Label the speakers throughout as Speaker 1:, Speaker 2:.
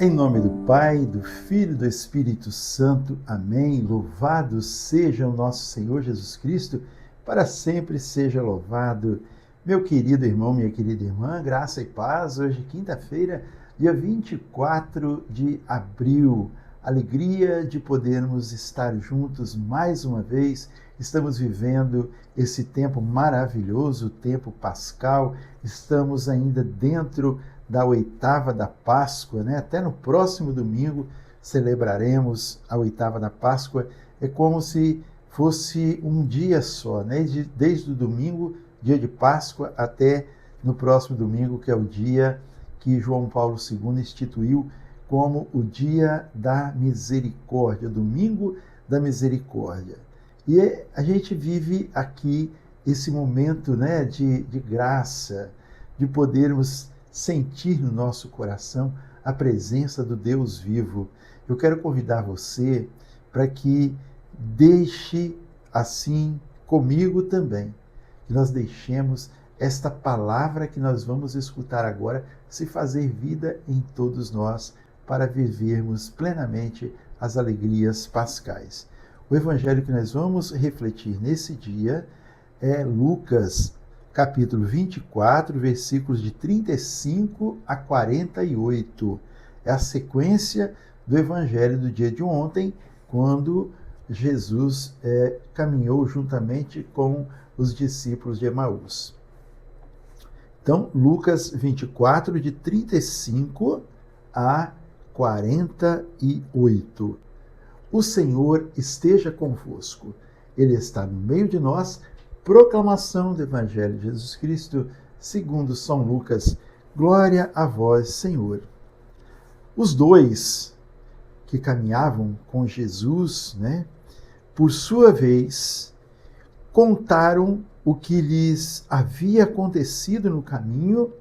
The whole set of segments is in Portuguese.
Speaker 1: Em nome do Pai, do Filho e do Espírito Santo. Amém. Louvado seja o nosso Senhor Jesus Cristo, para sempre seja louvado. Meu querido irmão, minha querida irmã, graça e paz. Hoje, quinta-feira, dia 24 de abril. Alegria de podermos estar juntos mais uma vez. Estamos vivendo esse tempo maravilhoso, o tempo pascal. Estamos ainda dentro da oitava da Páscoa, né? Até no próximo domingo celebraremos a oitava da Páscoa. É como se fosse um dia só, né? Desde o domingo, dia de Páscoa, até no próximo domingo, que é o dia que João Paulo II instituiu como o dia da misericórdia, domingo da misericórdia. E a gente vive aqui esse momento, né, de graça, de podermos sentir no nosso coração a presença do Deus vivo. Eu quero convidar você para que deixe assim comigo também, que nós deixemos esta palavra que nós vamos escutar agora se fazer vida em todos nós, para vivermos plenamente as alegrias pascais. O evangelho que nós vamos refletir nesse dia é Lucas, capítulo 24, versículos de 35 a 48. É a sequência do evangelho do dia de ontem, quando Jesus caminhou juntamente com os discípulos de Emaús. Então, Lucas 24, de 35 a 48. O Senhor esteja convosco. Ele está no meio de nós. Proclamação do Evangelho de Jesus Cristo, segundo São Lucas. Glória a vós, Senhor. Os dois que caminhavam com Jesus, né, por sua vez, contaram o que lhes havia acontecido no caminho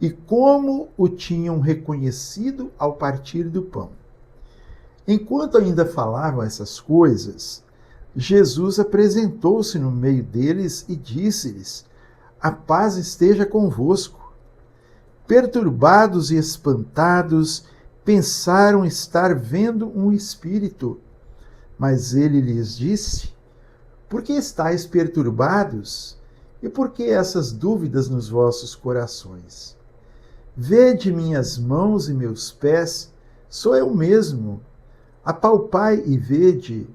Speaker 1: e como o tinham reconhecido ao partir do pão. Enquanto ainda falavam essas coisas, Jesus apresentou-se no meio deles e disse-lhes: a paz esteja convosco. Perturbados e espantados, pensaram estar vendo um espírito. Mas ele lhes disse: por que estáis perturbados? E por que essas dúvidas nos vossos corações? Vede minhas mãos e meus pés, sou eu mesmo. Apalpai e vede,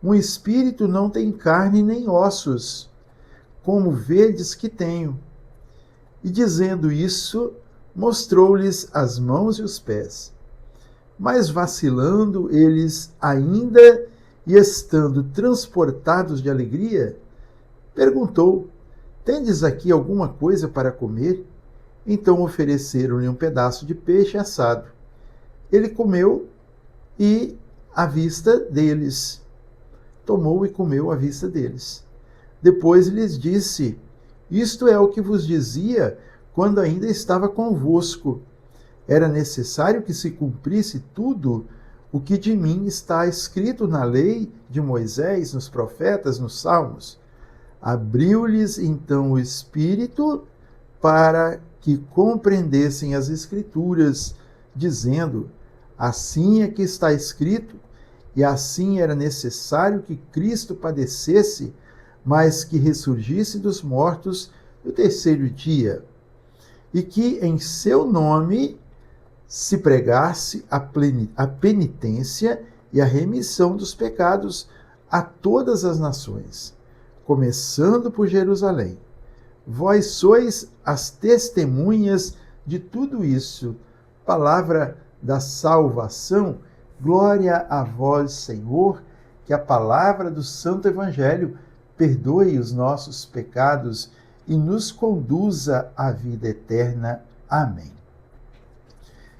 Speaker 1: um espírito não tem carne nem ossos, como vedes que tenho. E dizendo isso, mostrou-lhes as mãos e os pés. Mas vacilando eles ainda e estando transportados de alegria, perguntou: tendes aqui alguma coisa para comer? Então ofereceram-lhe um pedaço de peixe assado. Ele comeu e à vista deles. Tomou e comeu à vista deles. Depois lhes disse: isto é o que vos dizia quando ainda estava convosco. Era necessário que se cumprisse tudo o que de mim está escrito na lei de Moisés, nos profetas, nos salmos. Abriu-lhes então o Espírito para que compreendessem as Escrituras, dizendo: assim é que está escrito, e assim era necessário que Cristo padecesse, mas que ressurgisse dos mortos no terceiro dia, e que em seu nome se pregasse a penitência e a remissão dos pecados a todas as nações, começando por Jerusalém. Vós sois as testemunhas de tudo isso. Palavra da salvação. Glória a vós, Senhor. Que a palavra do Santo Evangelho perdoe os nossos pecados e nos conduza à vida eterna. Amém.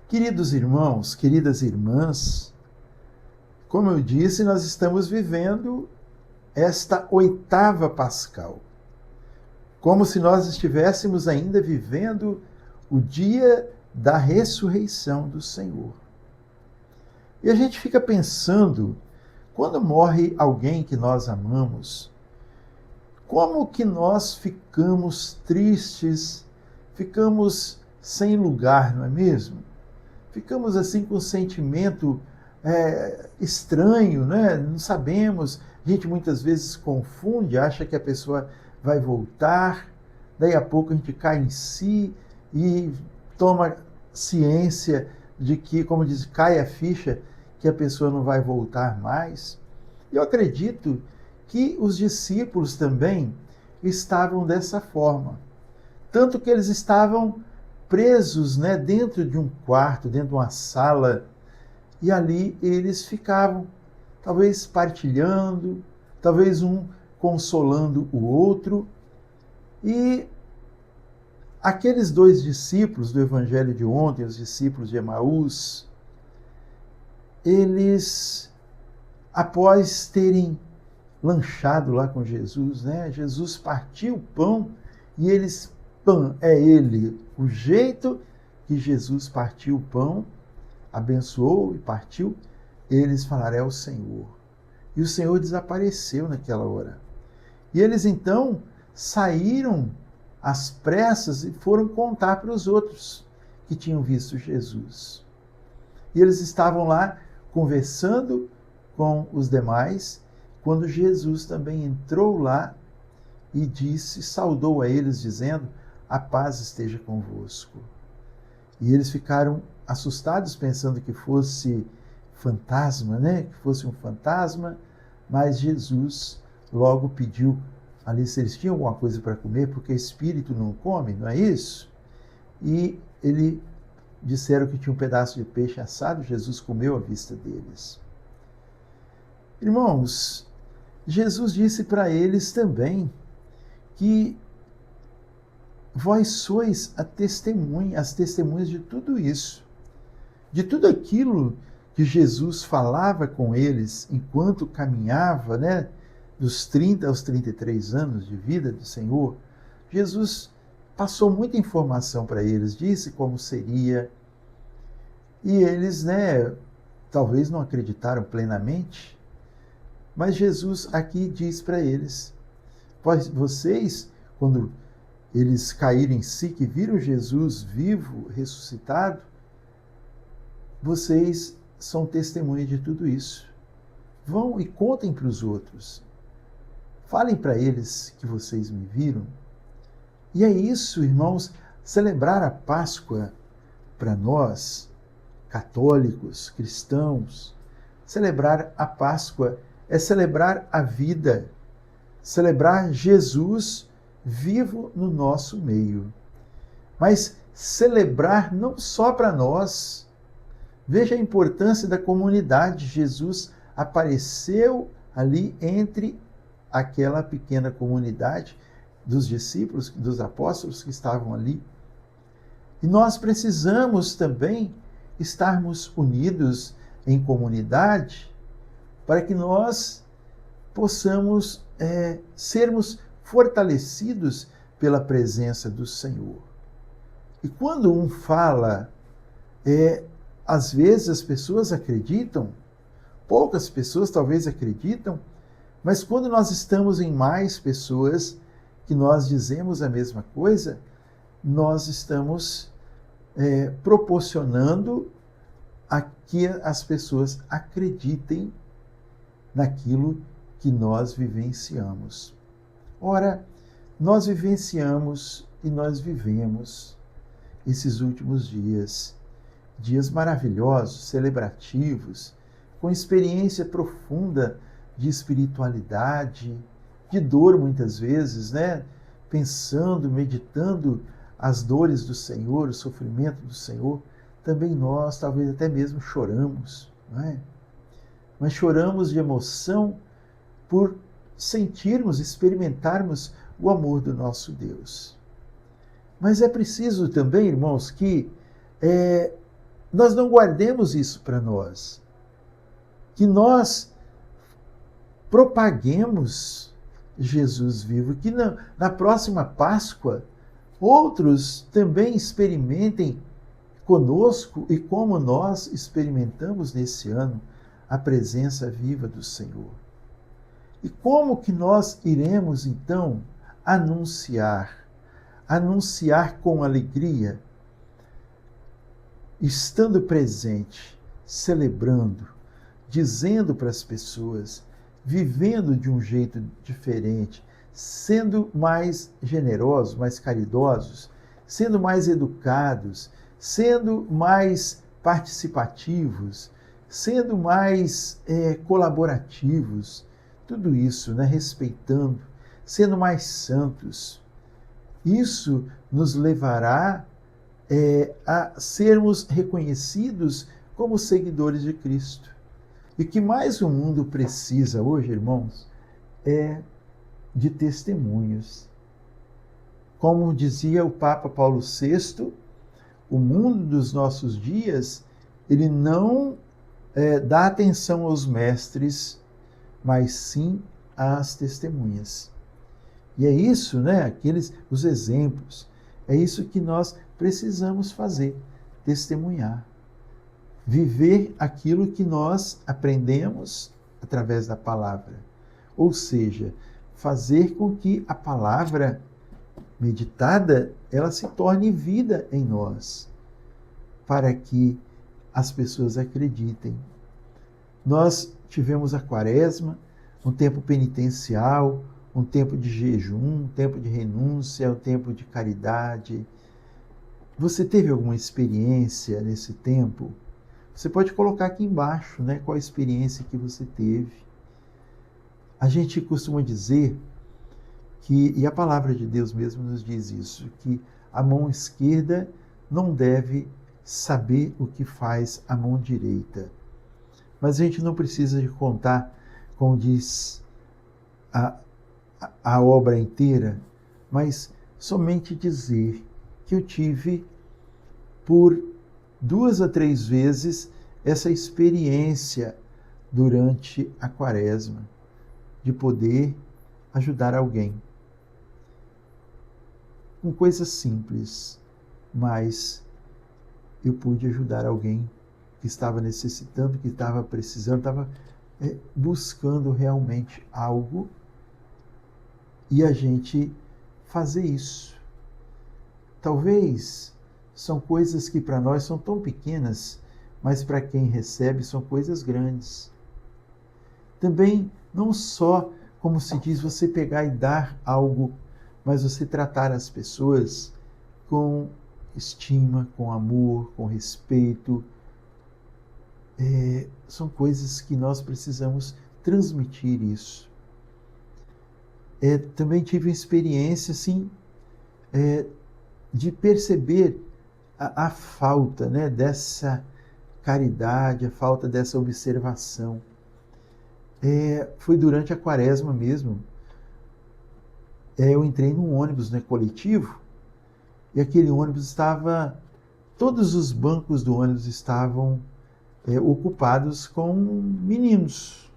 Speaker 1: Queridos irmãos, queridas irmãs, como eu disse, nós estamos vivendo esta oitava pascal, como se nós estivéssemos ainda vivendo o dia da ressurreição do Senhor. E a gente fica pensando, quando morre alguém que nós amamos, como que nós ficamos tristes, ficamos sem lugar, não é mesmo? ficamos assim com um sentimento estranho, né? Não sabemos, a gente muitas vezes confunde, acha que a pessoa vai voltar, daí a pouco a gente cai em si e toma ciência de que, como diz, cai a ficha, que a pessoa não vai voltar mais. Eu acredito que os discípulos também estavam dessa forma. Tanto que eles estavam presos, né, dentro de um quarto, dentro de uma sala, e ali eles ficavam, talvez partilhando, talvez um consolando o outro. E aqueles dois discípulos do Evangelho de ontem, os discípulos de Emaús, eles, após terem lanchado lá com Jesus, né? Jesus partiu o pão e eles, pão, é ele, o jeito que Jesus partiu o pão, abençoou e partiu, eles falaram, é o Senhor. E o Senhor desapareceu naquela hora. E eles então saíram às pressas e foram contar para os outros que tinham visto Jesus. E eles estavam lá conversando com os demais, quando Jesus também entrou lá e disse, saudou a eles, dizendo, a paz esteja convosco. E eles ficaram assustados, pensando que fosse fantasma, né? Que fosse um fantasma, mas Jesus logo pediu ali se eles tinham alguma coisa para comer, porque espírito não come, não é isso? E ele disseram que tinha um pedaço de peixe assado, Jesus comeu à vista deles. Irmãos, Jesus disse para eles também que vós sois as testemunhas de tudo isso, de tudo aquilo que Jesus falava com eles enquanto caminhava, né, dos 30 aos 33 anos de vida do Senhor. Jesus passou muita informação para eles, disse como seria, e eles, né, talvez não acreditaram plenamente, mas Jesus aqui diz para eles, vocês, quando eles caíram em si, que viram Jesus vivo, ressuscitado, vocês são testemunhas de tudo isso. Vão e contem para os outros. Falem para eles que vocês me viram. E é isso, irmãos, celebrar a Páscoa para nós, católicos, cristãos, celebrar a Páscoa é celebrar a vida, celebrar Jesus vivo no nosso meio. Mas celebrar não só para nós. Veja a importância da comunidade. Jesus apareceu ali entre aquela pequena comunidade dos discípulos, dos apóstolos que estavam ali. E nós precisamos também estarmos unidos em comunidade para que nós possamos sermos fortalecidos pela presença do Senhor. E quando um fala, às vezes as pessoas acreditam, poucas pessoas talvez acreditam, mas quando nós estamos em mais pessoas que nós dizemos a mesma coisa, nós estamos proporcionando a que as pessoas acreditem naquilo que nós vivenciamos. Ora, nós vivenciamos e nós vivemos esses últimos dias, dias maravilhosos, celebrativos, com experiência profunda de espiritualidade, de dor muitas vezes, né? Pensando, meditando as dores do Senhor, o sofrimento do Senhor, também nós talvez até mesmo choramos, não é? Mas choramos de emoção por sentirmos, experimentarmos o amor do nosso Deus. Mas é preciso também, irmãos, que nós não guardemos isso para nós, que nós propaguemos Jesus vivo, que na próxima Páscoa outros também experimentem conosco e como nós experimentamos nesse ano a presença viva do Senhor. E como que nós iremos então anunciar com alegria estando presente, celebrando, dizendo para as pessoas, vivendo de um jeito diferente, sendo mais generosos, mais caridosos, sendo mais educados, sendo mais participativos, sendo mais colaborativos, tudo isso, né, respeitando, sendo mais santos. Isso nos levará a sermos reconhecidos como seguidores de Cristo. E o que mais o mundo precisa hoje, irmãos, é de testemunhos. Como dizia o Papa Paulo VI, o mundo dos nossos dias, ele não dá atenção aos mestres, mas sim às testemunhas. E é isso, né? Os exemplos. É isso que nós precisamos fazer, testemunhar. Viver aquilo que nós aprendemos através da palavra. Ou seja, fazer com que a palavra meditada, ela se torne vida em nós, para que as pessoas acreditem. Nós tivemos a Quaresma, um tempo penitencial, um tempo de jejum, um tempo de renúncia, um tempo de caridade. Você teve alguma experiência nesse tempo? Você pode colocar aqui embaixo, né, qual a experiência que você teve. A gente costuma dizer que, e a palavra de Deus mesmo nos diz isso, que a mão esquerda não deve saber o que faz a mão direita. Mas a gente não precisa de contar, como diz a obra inteira, mas somente dizer que eu tive por 2 a 3 vezes essa experiência durante a Quaresma, de poder ajudar alguém. Com coisas simples, mas eu pude ajudar alguém que estava necessitando, que estava precisando, estava buscando realmente algo, e a gente fazer isso. Talvez são coisas que para nós são tão pequenas, mas para quem recebe são coisas grandes. Também, não só, como se diz, você pegar e dar algo, mas você tratar as pessoas com estima, com amor, com respeito. São coisas que nós precisamos transmitir isso. Também tive uma experiência assim, de perceber a falta, né, dessa caridade, a falta dessa observação. Foi durante a Quaresma mesmo. Eu entrei num ônibus, né, coletivo, e aquele ônibus estava... Todos os bancos do ônibus estavam ocupados com meninos,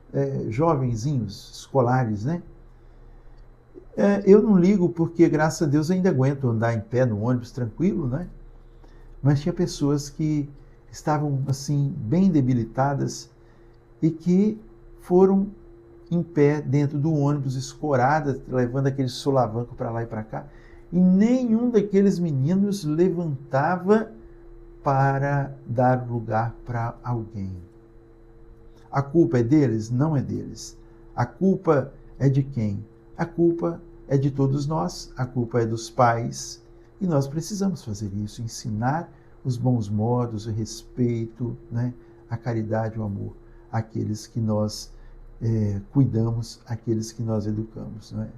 Speaker 1: jovenzinhos, escolares, né? Eu não ligo porque, graças a Deus, ainda aguento andar em pé no ônibus tranquilo, né? Mas tinha pessoas que estavam, assim, bem debilitadas e que foram em pé dentro do ônibus, escoradas, levando aquele solavanco para lá e para cá. E nenhum daqueles meninos levantava para dar lugar para alguém. A culpa é deles? Não é deles. A culpa é de quem? A culpa é de todos nós, a culpa é dos pais, e nós precisamos fazer isso, ensinar os bons modos, o respeito, né, a caridade, o amor, àqueles que nós cuidamos, àqueles que nós educamos. Não é?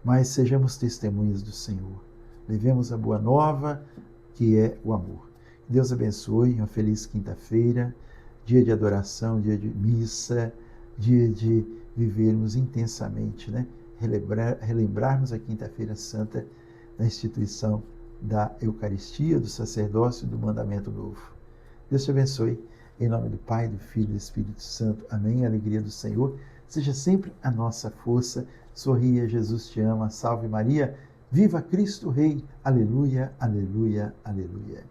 Speaker 1: Mas sejamos testemunhas do Senhor, levemos a boa nova, que é o amor. Deus abençoe, uma feliz quinta-feira, dia de adoração, dia de missa, dia de vivermos intensamente, né? Relembrarmos a Quinta-feira Santa na instituição da Eucaristia, do sacerdócio e do mandamento novo. Deus te abençoe, em nome do Pai, do Filho e do Espírito Santo. Amém. A alegria do Senhor seja sempre a nossa força. Sorria, Jesus te ama. Salve Maria. Viva Cristo Rei. Aleluia, aleluia, aleluia.